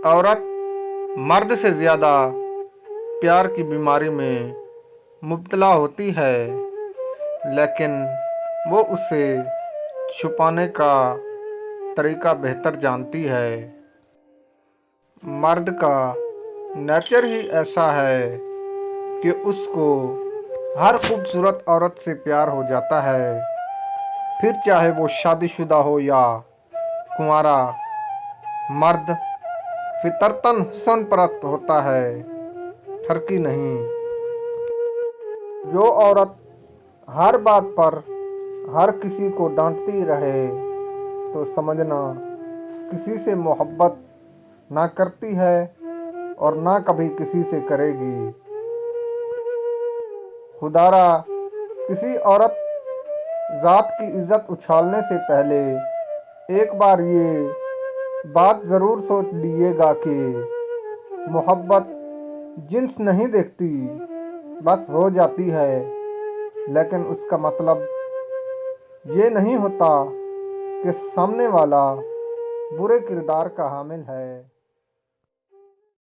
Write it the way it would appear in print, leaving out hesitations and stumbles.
औरत मर्द से ज़्यादा प्यार की बीमारी में मुब्तला होती है, लेकिन वो उसे छुपाने का तरीका बेहतर जानती है। मर्द का नेचर ही ऐसा है कि उसको हर खूबसूरत औरत से प्यार हो जाता है, फिर चाहे वो शादीशुदा हो या कुंवारा। मर्द फितरतन हुस्न परस्त होता है, ठरकी नहीं। जो औरत हर बात पर हर किसी को डांटती रहे तो समझना किसी से मोहब्बत ना करती है और ना कभी किसी से करेगी। खुदारा किसी औरत ज़ात की इज्जत उछालने से पहले एक बार ये बात ज़रूर सोच लीजिएगा कि मोहब्बत जिन्स नहीं देखती, बस हो जाती है, लेकिन उसका मतलब ये नहीं होता कि सामने वाला बुरे किरदार का हामिल है।